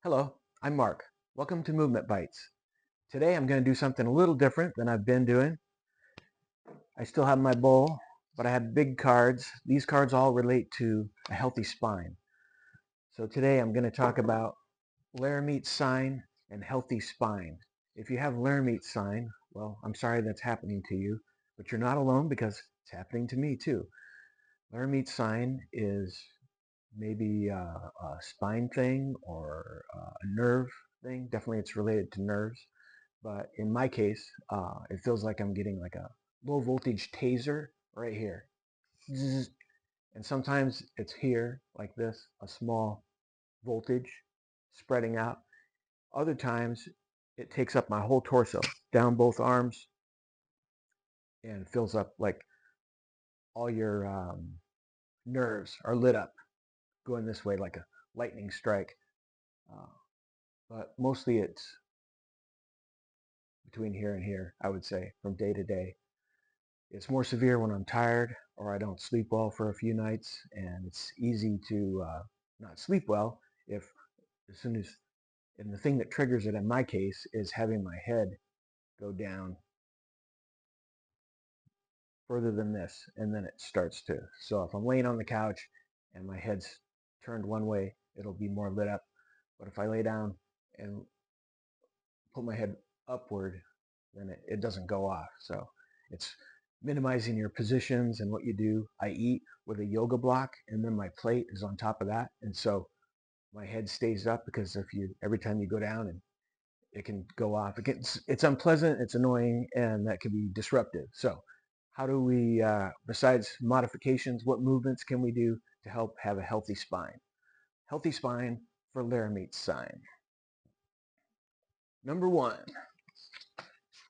Hello, I'm Mark. Welcome to Movement Bites. Today I'm going to do something a little different than I've been doing. I still have my bowl, but I have big cards. These cards all relate to a healthy spine. So today I'm going to talk about Lhermitte sign and healthy spine. If you have Lhermitte sign, well, I'm sorry that's happening to you, but you're not alone because it's happening to me too. Lhermitte sign is maybe a spine thing or a nerve thing. Definitely it's related to nerves. But in my case, it feels like I'm getting like a low voltage taser right here. Zzz. And sometimes it's here like this, a small voltage spreading out. Other times it takes up my whole torso, down both arms, and fills up like all your nerves are lit up, going this way like a lightning strike. Uh, but mostly it's between here and here, I would say, from day to day. It's more severe when I'm tired or I don't sleep well for a few nights, and it's easy to not sleep well if as soon as, and the thing that triggers it in my case is having my head go down further than this, and then it starts to. So if I'm laying on the couch and my head's turned one way, it'll be more lit up. But if I lay down and put my head upward, then it doesn't go off. So it's minimizing your positions and what you do. I eat with a yoga block, and then my plate is on top of that, and so my head stays up because if you every time you go down and it can go off, it's unpleasant, it's annoying, and that can be disruptive. So how do we, besides modifications, what movements can we do to help have a healthy spine? Healthy spine for Lhermitte sign. Number one,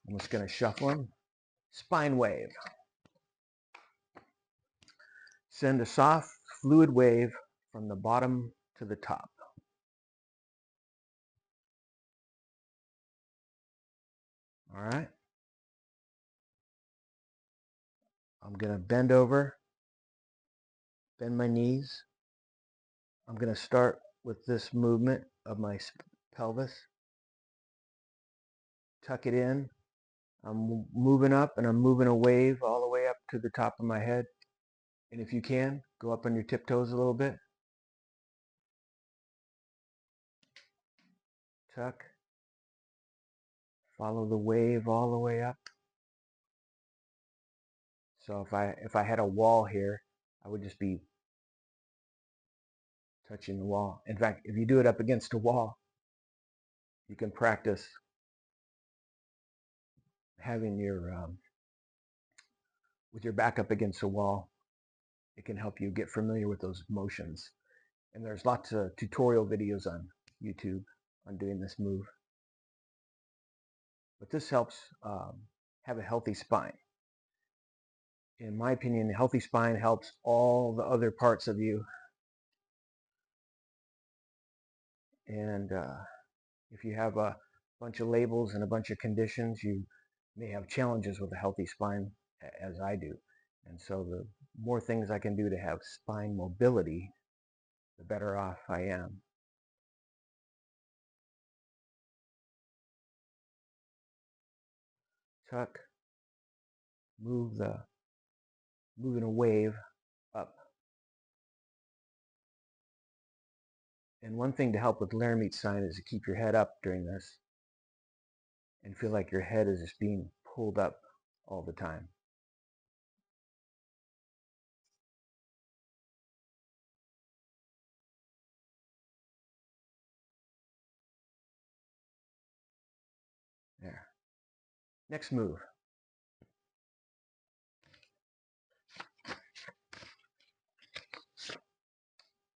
I'm just going to shuffle them. Spine wave. Send a soft fluid wave from the bottom to the top. All right. I'm going to bend over, bend my knees. I'm going to start with this movement of my pelvis. Tuck it in. I'm moving up and I'm moving a wave all the way up to the top of my head. And if you can, go up on your tiptoes a little bit. Tuck. Follow the wave all the way up. So if I had a wall here, I would just be touching the wall. In fact, if you do it up against a wall, you can practice having your with your back up against a wall. It can help you get familiar with those motions. And there's lots of tutorial videos on YouTube on doing this move. But this helps have a healthy spine. In my opinion, a healthy spine helps all the other parts of you. And if you have a bunch of labels and a bunch of conditions, you may have challenges with a healthy spine, as I do. And so the more things I can do to have spine mobility, the better off I am. Tuck, moving a wave up. And one thing to help with Lhermitte sign is to keep your head up during this and feel like your head is just being pulled up all the time. There. Next move.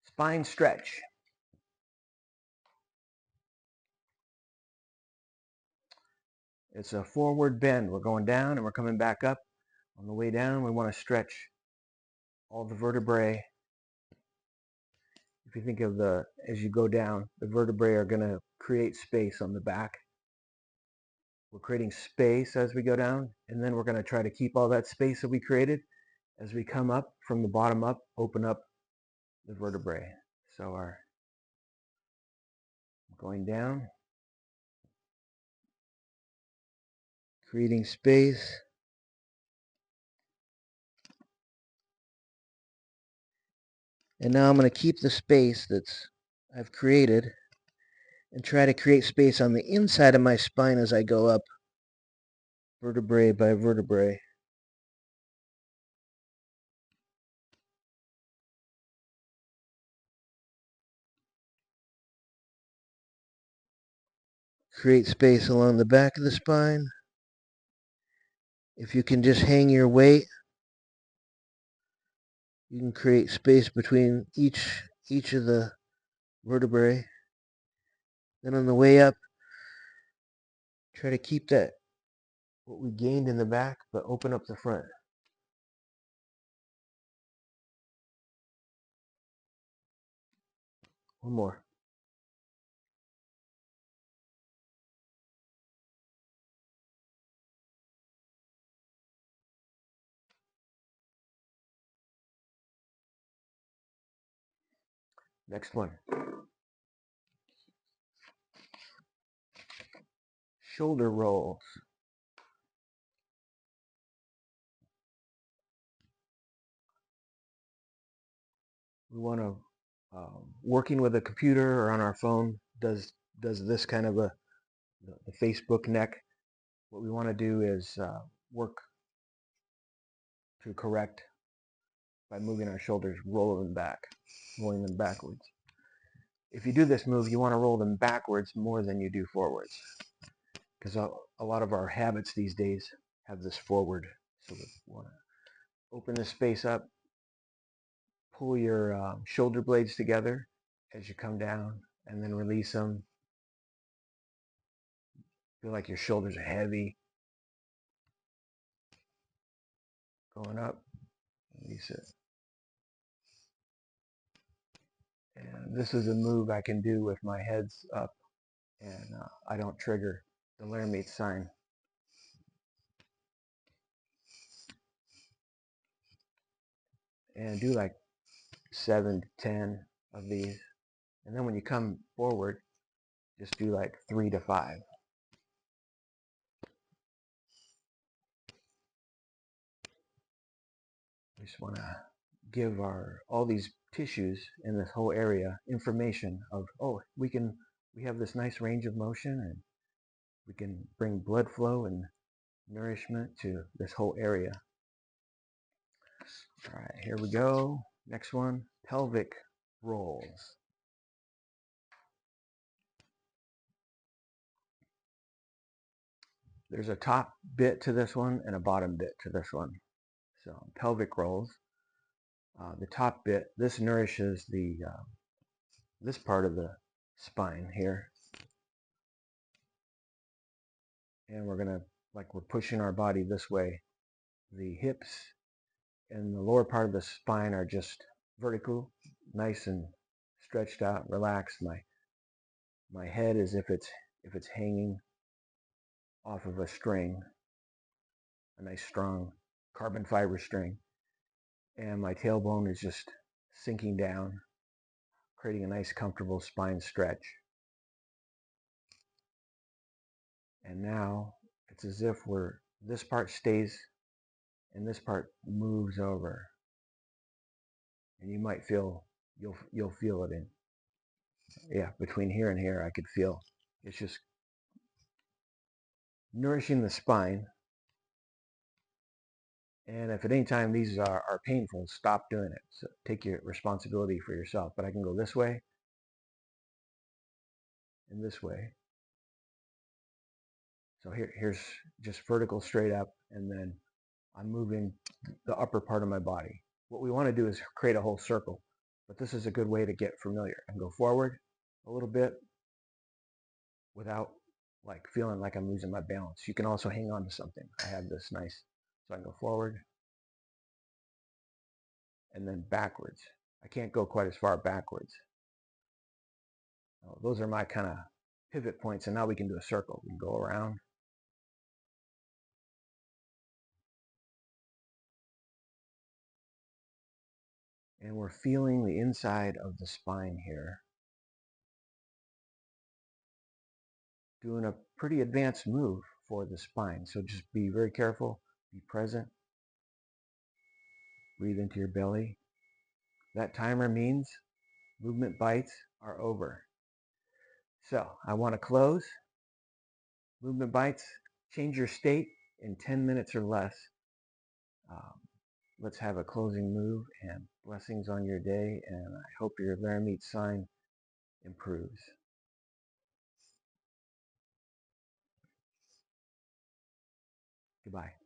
Spine stretch. It's a forward bend. We're going down and we're coming back up. On the way down, we want to stretch all the vertebrae. If you think of as you go down, the vertebrae are going to create space on the back. We're creating space as we go down, and then we're going to try to keep all that space that we created as we come up from the bottom up, open up the vertebrae. So I'm Going down, creating space. And now I'm going to keep the space I've created and try to create space on the inside of my spine as I go up vertebrae by vertebrae. Create space along the back of the spine. If you can just hang your weight, you can create space between each of the vertebrae. Then on the way up, try to keep that what we gained in the back, but open up the front. One more. Next one. Shoulder rolls. We want to, working with a computer or on our phone does this kind of the Facebook neck. What we want to do is work to correct by moving our shoulders, rolling them back, rolling them backwards. If you do this move, you want to roll them backwards more than you do forwards, because a lot of our habits these days have this forward. So we want to open the space up, pull your shoulder blades together as you come down, and then release them. Feel like your shoulders are heavy. Going up, release it. And this is a move I can do with my heads up, and I don't trigger the Lhermitte sign. And do like 7 to 10 of these. And then when you come forward, just do like 3 to 5. We just want to give all these tissues in this whole area information of, oh, we have this nice range of motion, and we can bring blood flow and nourishment to this whole area. All right, here we go. Next one, pelvic rolls. There's a top bit to this one and a bottom bit to this one. So pelvic rolls. The top bit, this nourishes this part of the spine here. And we're going to, like we're pushing our body this way. The hips and the lower part of the spine are just vertical, nice and stretched out, relaxed. My head is if it's hanging off of a string, a nice strong carbon fiber string. And my tailbone is just sinking down, creating a nice comfortable spine stretch. And now it's as if this part stays and this part moves over. And you might feel, you'll feel it between here and here I could feel. It's just nourishing the spine. And if at any time these are painful, stop doing it. So take your responsibility for yourself. But I can go this way and this way. So here's just vertical straight up, and then I'm moving the upper part of my body. What we want to do is create a whole circle, but this is a good way to get familiar. I can go forward a little bit without like feeling like I'm losing my balance. You can also hang on to something. I have this nice, so I can go forward and then backwards. I can't go quite as far backwards. Those are my kind of pivot points, and now we can do a circle. We can go around. And we're feeling the inside of the spine here. doing a pretty advanced move for the spine. So just be very careful, be present, breathe into your belly. That timer means movement bites are over. So I want to close. Movement bites, change your state in 10 minutes or less. Um, let's have a closing move, and blessings on your day, and I hope your Lhermitte sign improves. Goodbye.